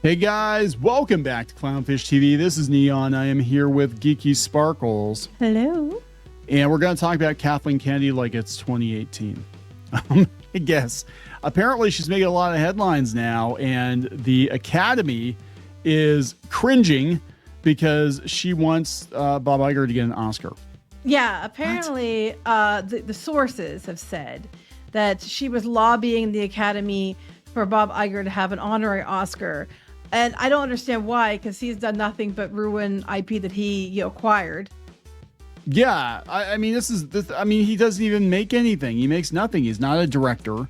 Hey guys, welcome back to Clownfish TV. This is Kneon. I am here with Geeky Sparkles. Hello. And we're going to talk about Kathleen Kennedy like it's 2018. I guess. Apparently she's making a lot of headlines now, and the Academy is cringing because she wants Bob Iger to get an Oscar. Yeah, apparently the sources have said that she was lobbying the Academy for Bob Iger to have an honorary Oscar. And I don't understand why, because he's done nothing but ruin IP that he acquired. Yeah, I mean, he doesn't even make anything. He makes nothing. He's not a director.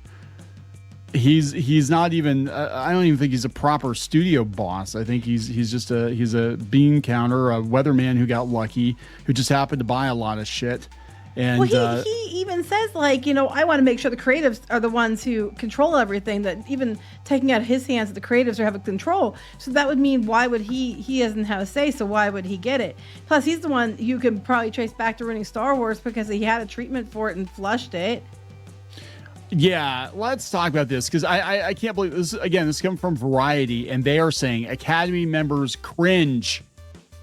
He's not even. I don't even think he's a proper studio boss. I think he's just a bean counter, a weatherman who got lucky, who just happened to buy a lot of shit. And well, he even says, like, I want to make sure the creatives are the ones who control everything, that even taking out of his hands, the creatives are having control. So that would mean, why would he doesn't have a say, so why would he get it? Plus, he's the one you can probably trace back to running Star Wars because he had a treatment for it and flushed it. Yeah, let's talk about this, because I can't believe this. Again, this comes from Variety, and they are saying Academy members cringe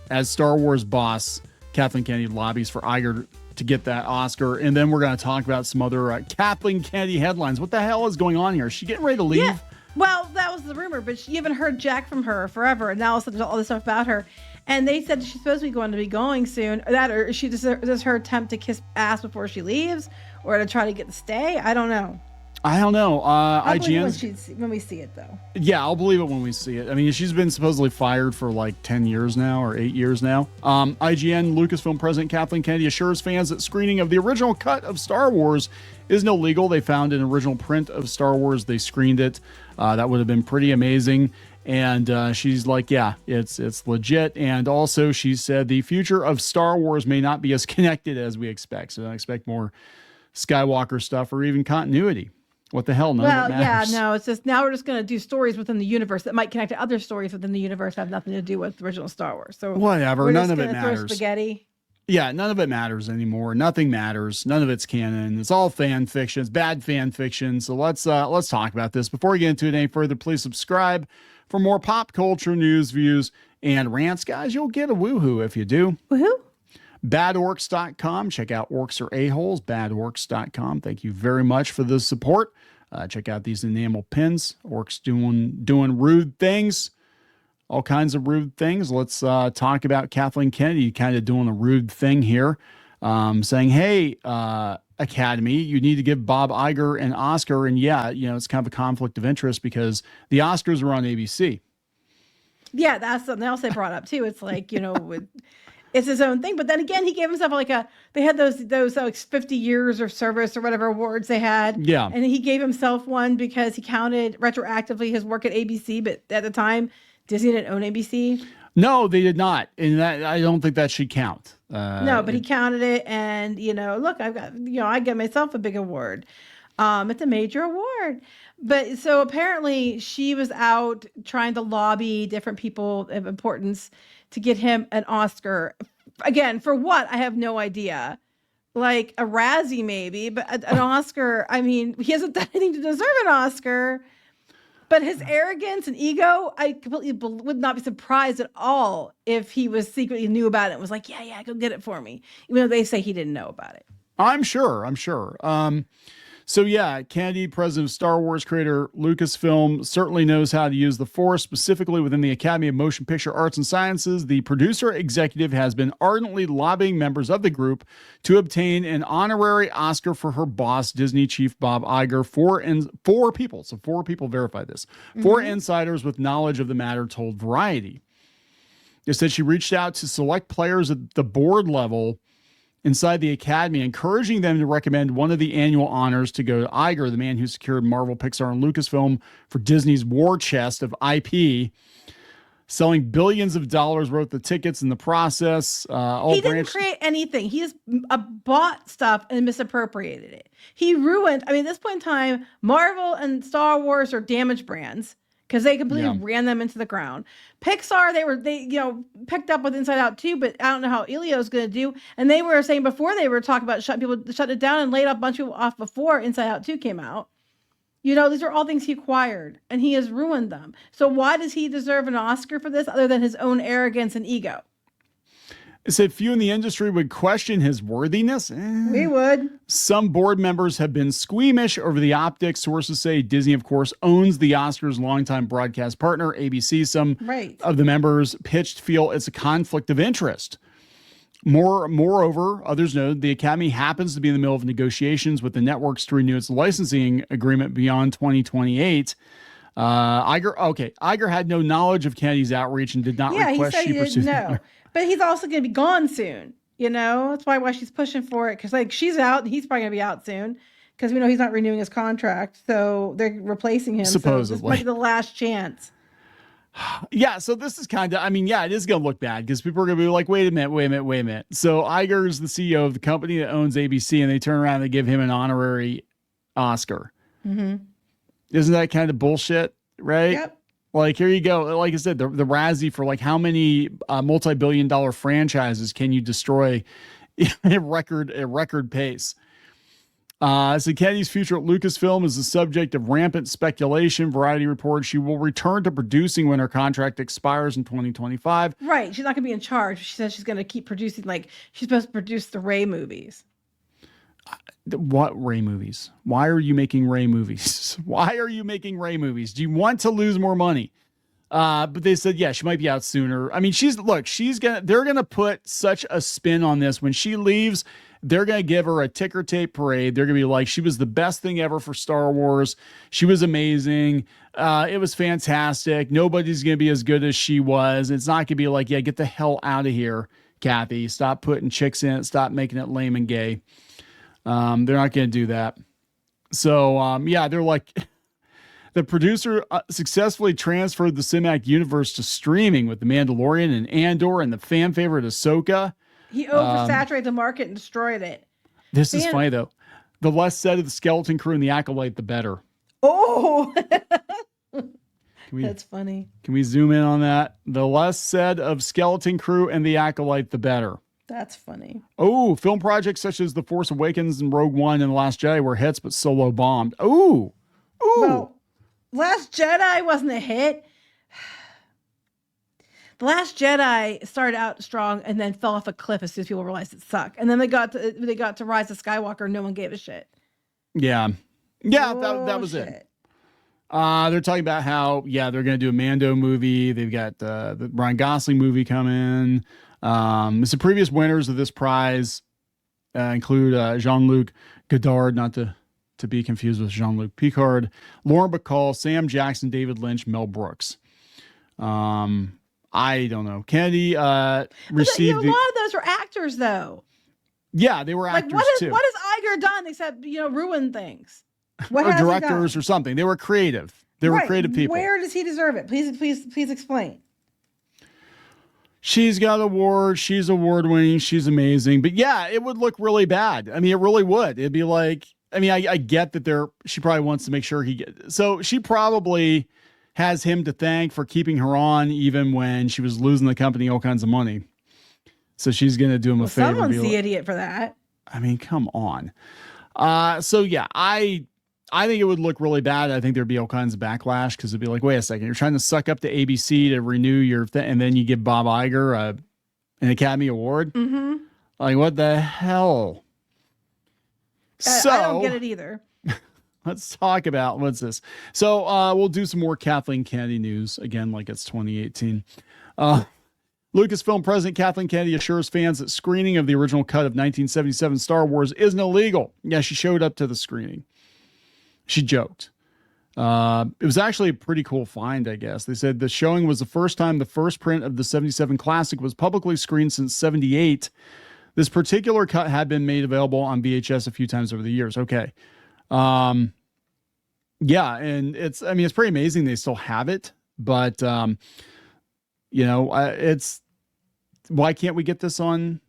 as Star Wars boss Kathleen Kennedy lobbies for Iger to get that Oscar. And then we're going to talk about some other Kathleen Kennedy headlines. What the hell is going on here? Is she getting ready to leave? Yeah. Well, that was the rumor, but you haven't heard jack from her forever. And now all of a sudden, there's all this stuff about her. And they said she's supposed to be going soon. Or is she does her attempt to kiss ass before she leaves, or to try to get to stay? I don't know. I'll believe when we see it, though. Yeah, I'll believe it when we see it. I mean, she's been supposedly fired for like 10 years now, or 8 years now. IGN Lucasfilm president Kathleen Kennedy assures fans that screening of the original cut of Star Wars is no legal. They found an original print of Star Wars. They screened it. That would have been pretty amazing. And she's like, yeah, it's legit. And also she said the future of Star Wars may not be as connected as we expect. So I expect more Skywalker stuff or even continuity. What the hell? None of it matters. Yeah, no, it's just now we're just going to do stories within the universe that might connect to other stories within the universe that have nothing to do with the original Star Wars. So whatever, none of it matters. Spaghetti. Yeah, none of it matters anymore. Nothing matters. None of it's canon. It's all fan fiction. It's bad fan fiction. So let's talk about this. Before we get into it any further, please subscribe for more pop culture news, views, and rants. Guys, you'll get a woohoo if you do. Woohoo? Badorks.com. Check out Orcs or A-Holes. Badorks.com. Thank you very much for the support. Check out these enamel pins. Orcs doing rude things. All kinds of rude things. Let's talk about Kathleen Kennedy kind of doing a rude thing here. Saying, hey, Academy, you need to give Bob Iger an Oscar. And yeah, it's kind of a conflict of interest because the Oscars were on ABC. Yeah, that's something else they brought up too. It's like, it's his own thing. But then again, he gave himself they had those like 50 years of service or whatever awards they had. Yeah. And he gave himself one because he counted retroactively his work at ABC. But at the time, Disney didn't own ABC. No, they did not. And I don't think that should count. No, but he counted it. And, look, I've got, I get myself a big award. It's a major award. But so apparently she was out trying to lobby different people of importance to get him an Oscar. Again, for what? I have no idea. Like a Razzie maybe, but an Oscar, I mean, he hasn't done anything to deserve an Oscar. But his arrogance and ego, I completely would not be surprised at all if he was secretly knew about it and was like, yeah, go get it for me. Even though they say he didn't know about it. I'm sure. So yeah, Kennedy, president of Star Wars, creator Lucasfilm, certainly knows how to use the Force, specifically within the Academy of Motion Picture Arts and Sciences. The producer executive has been ardently lobbying members of the group to obtain an honorary Oscar for her boss, Disney chief Bob Iger. Four people verified this. Four insiders with knowledge of the matter told Variety. They said she reached out to select players at the board level inside the Academy, encouraging them to recommend one of the annual honors to go to Iger, the man who secured Marvel, Pixar, and Lucasfilm for Disney's war chest of IP, selling billions of dollars worth of tickets in the process. He didn't create anything. He just bought stuff and misappropriated it. He ruined, at this point in time, Marvel and Star Wars are damaged brands because they completely ran them into the ground. Pixar, they picked up with Inside Out too, but I don't know how Elio's going to do. And they were saying before, they were talking about shutting it down and laid off a bunch of people off before Inside Out 2 came out. You know, these are all things he acquired, and he has ruined them. So why does he deserve an Oscar for this other than his own arrogance and ego? It said few in the industry would question his worthiness. We would. Some board members have been squeamish over the optics. Sources say Disney, of course, owns the Oscars' longtime broadcast partner, ABC. Some of the members pitched feel it's a conflict of interest. Moreover, others know the Academy happens to be in the middle of negotiations with the networks to renew its licensing agreement beyond 2028. Iger had no knowledge of Kennedy's outreach and did not request she pursue that. But he's also going to be gone soon. You know, that's why she's pushing for it. Because like she's out, and he's probably going to be out soon. Because we know he's not renewing his contract, so they're replacing him. Supposedly, so this might be the last chance. Yeah, so this is kind of, I mean, yeah, it is going to look bad because people are going to be like, wait a minute. So Iger's the CEO of the company that owns ABC, and they turn around and they give him an honorary Oscar. Mm-hmm. Isn't that kind of bullshit, right? Yep. Like, here you go. Like I said, the Razzie for like how many multi-billion-dollar franchises can you destroy at a record pace? So Kennedy's future at Lucasfilm is the subject of rampant speculation. Variety reports she will return to producing when her contract expires in 2025. Right. She's not going to be in charge. She says she's going to keep producing, like she's supposed to produce the Ray movies. What Ray movies? Why are you making Ray movies? Why are you making Ray movies? Do you want to lose more money? But they said, yeah, she might be out sooner. I mean, they're going to put such a spin on this. When she leaves, they're going to give her a ticker tape parade. They're going to be like, she was the best thing ever for Star Wars. She was amazing. It was fantastic. Nobody's going to be as good as she was. It's not going to be like, yeah, get the hell out of here, Kathy. Stop putting chicks in it. Stop making it lame and gay. They're not going to do that. So, yeah, they're like, the producer successfully transferred the Cinematic universe to streaming with The Mandalorian and Andor and the fan favorite Ahsoka. He oversaturated the market and destroyed it. This is funny, though. The less said of the Skeleton Crew and the Acolyte, the better. Oh, that's funny. Can we zoom in on that? The less said of Skeleton Crew and the Acolyte, the better. That's funny. Oh, film projects such as The Force Awakens and Rogue One and The Last Jedi were hits, but Solo bombed. Ooh. Well, Last Jedi wasn't a hit. The Last Jedi started out strong and then fell off a cliff as soon as people realized it sucked. And then they got to Rise of Skywalker. No one gave a shit. Yeah. That was it. They're talking about how, they're going to do a Mando movie. They've got the Ryan Gosling movie coming. The previous winners of this prize include Jean-Luc Godard, not to be confused with Jean-Luc Picard, Lauren Bacall, Sam Jackson, David Lynch, Mel Brooks. I don't know. Kennedy received. A lot of those were actors, though. Yeah, they were actors too. What has Iger done except ruin things? What or directors or something? They were creative. They were creative people. Where does he deserve it? Please explain. She's got awards. She's award winning. She's amazing. But yeah, it would look really bad. I mean, it really would. It'd be like, I get that she probably wants to make sure so she probably has him to thank for keeping her on even when she was losing the company all kinds of money. So she's going to do him a favor. Someone's the idiot for that. I mean, come on. So yeah, I think it would look really bad. I think there'd be all kinds of backlash because it'd be like, wait a second, you're trying to suck up to ABC to renew your thing, and then you give Bob Iger an Academy Award? Mm-hmm. Like, what the hell? I don't get it either. Let's talk about what's this. So we'll do some more Kathleen Kennedy news again, like it's 2018. Lucasfilm president Kathleen Kennedy assures fans that screening of the original cut of 1977 Star Wars isn't illegal. Yeah, she showed up to the screening. She joked. It was actually a pretty cool find, I guess. They said the showing was the first time the first print of the 77 classic was publicly screened since 78. This particular cut had been made available on VHS a few times over the years. Okay. Yeah, and it's pretty amazing they still have it, but it's why can't we get this on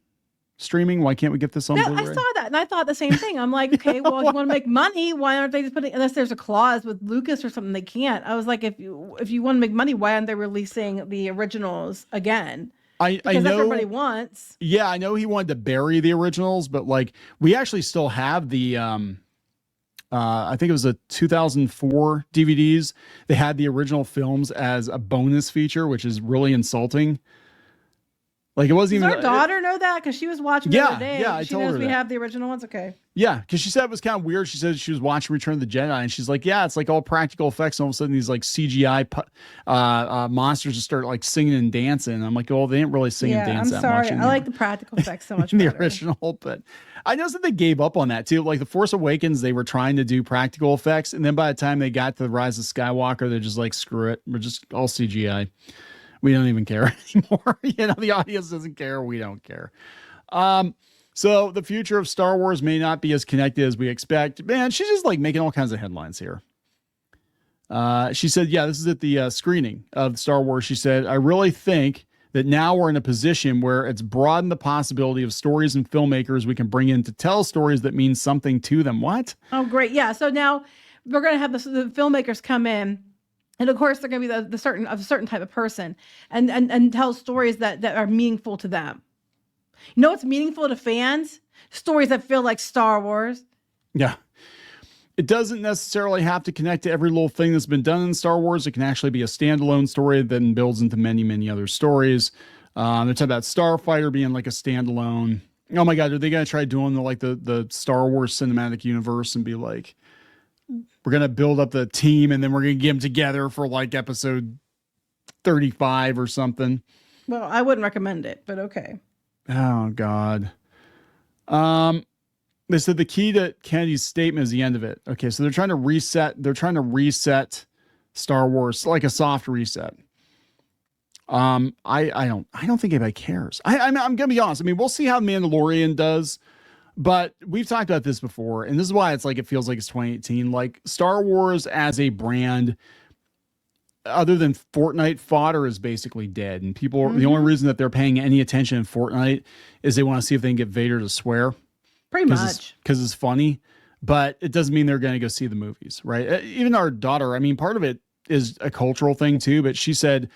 streaming? Why can't we get this on Blu-ray? I saw that and I thought the same thing. I'm like, okay, well, if you want to make money, why aren't they just putting, unless there's a clause with Lucas or something, they can't. I was like, if you want to make money, why aren't they releasing the originals again? I know that's what everybody wants. Yeah, I know he wanted to bury the originals, but like we actually still have the I think it was a 2004 DVDs. They had the original films as a bonus feature, which is really insulting. Like it wasn't Does even. our daughter know that? Because she was watching the other day. Yeah, I she told knows her we that. have the original ones. Okay. Yeah, because she said it was kind of weird. She said she was watching Return of the Jedi, and she's like, "Yeah, it's like all practical effects." And all of a sudden, these like CGI monsters just start like singing and dancing. And I'm like, "Oh, they didn't really sing and dance I'm that much." sorry. I like the practical effects so much in the better. original, but I noticed that they gave up on that too. Like the Force Awakens, they were trying to do practical effects, and then by the time they got to the Rise of Skywalker, they're just like, "Screw it, we're just all CGI. We don't even care anymore." The audience doesn't care. We don't care. So the future of Star Wars may not be as connected as we expect. Man, she's just like making all kinds of headlines here. She said, yeah, this is at the screening of Star Wars. She said, I really think that now we're in a position where it's broadened the possibility of stories and filmmakers we can bring in to tell stories that mean something to them. What? Oh, great. Yeah. So now we're going to have the filmmakers come in. And of course, they're going to be a certain type of person and tell stories that are meaningful to them. You know what's meaningful to fans? Stories that feel like Star Wars. Yeah. It doesn't necessarily have to connect to every little thing that's been done in Star Wars. It can actually be a standalone story that then builds into many, many other stories. They're talking about Starfighter being like a standalone. Oh my God, are they going to try doing the Star Wars cinematic universe and be like, we're going to build up the team and then we're going to get them together for like episode 35 or something? Well, I wouldn't recommend it, but okay. Oh God. They said the key to Kennedy's statement is the end of it. Okay, so they're trying to reset Star Wars, like a soft reset. I don't think anybody cares. I'm gonna be honest. I mean, we'll see how Mandalorian does, but we've talked about this before, and this is why it's like it feels like it's 2018. Like Star Wars as a brand, other than Fortnite fodder, is basically dead. And people, the only reason that they're paying any attention in Fortnite is they want to see if they can get Vader to swear. Pretty much. Because it's funny, but it doesn't mean they're going to go see the movies, right? Even our daughter, I mean, part of it is a cultural thing too, but she said,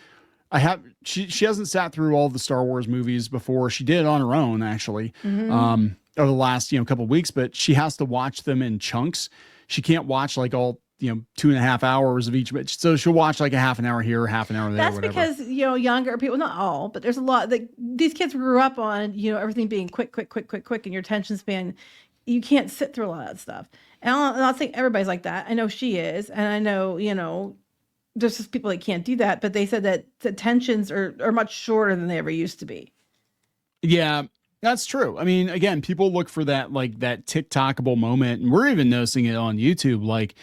she hasn't sat through all the Star Wars movies before. She did on her own, actually, over the last, couple of weeks, but she has to watch them in chunks. She can't watch like all, 2.5 hours of each. So she'll watch like a half an hour here, half an hour there. That's whatever. because, younger people, not all, but there's a lot that these kids grew up on, everything being quick, and your attention span, you can't sit through a lot of that stuff. And I'm not saying everybody's like that. I know she is. And I know, there's just people that can't do that, but they said that the attentions are much shorter than they ever used to be. Yeah, that's true. I mean, again, people look for that, like that TikTokable moment. And we're even noticing it on YouTube. Like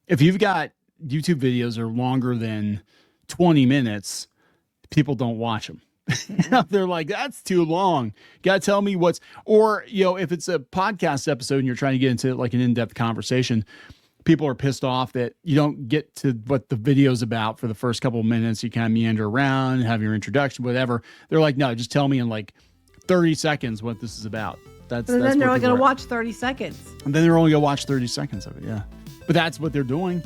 if you've got YouTube videos that are longer than 20 minutes, people don't watch them. They're like, that's too long. Got to tell me or, if it's a podcast episode and you're trying to get into like an in-depth conversation, people are pissed off that you don't get to what the video's about for the first couple of minutes. You kind of meander around, have your introduction, whatever. They're like, no, just tell me in like 30 seconds what this is about. Then they're only going to watch 30 seconds. And then they're only going to watch 30 seconds of it. Yeah. But that's what they're doing.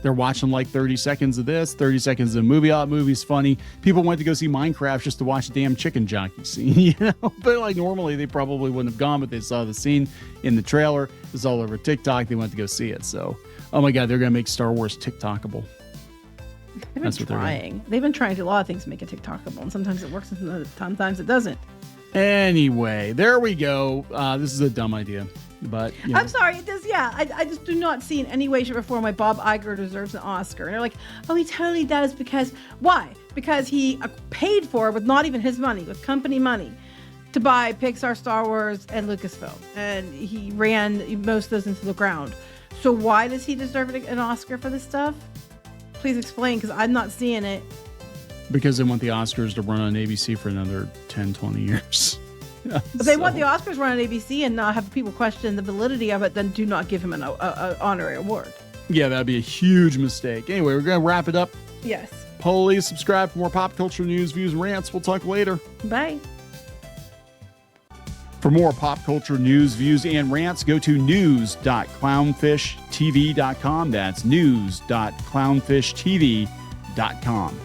They're watching like 30 seconds of this, 30 seconds of the movie. Oh, the movie's funny. People went to go see Minecraft just to watch the damn chicken jockey scene, But like normally they probably wouldn't have gone, but they saw the scene in the trailer. It was all over TikTok. They went to go see it. So, oh my God, they're going to make Star Wars TikTokable. They've been trying. They've been trying to do a lot of things to make it TikTokable, and sometimes it works and sometimes it doesn't. Anyway, there we go. This is a dumb idea. But I'm sorry, it does. Yeah, I just do not see in any way, shape, or form why Bob Iger deserves an Oscar. And they're like, oh, he totally does because why? Because he paid for, with not even his money, with company money, to buy Pixar, Star Wars, and Lucasfilm, and he ran most of those into the ground. So why does he deserve an Oscar for this stuff? Please explain, because I'm not seeing it. Because they want the Oscars to run on ABC for another 10, 20 years. If they want the Oscars run on ABC and not have people question the validity of it, then do not give him an honorary award. Yeah, that'd be a huge mistake. Anyway, we're going to wrap it up. Yes. Please subscribe for more pop culture news, views, and rants. We'll talk later. Bye. For more pop culture news, views, and rants, go to news.clownfishtv.com. That's news.clownfishtv.com.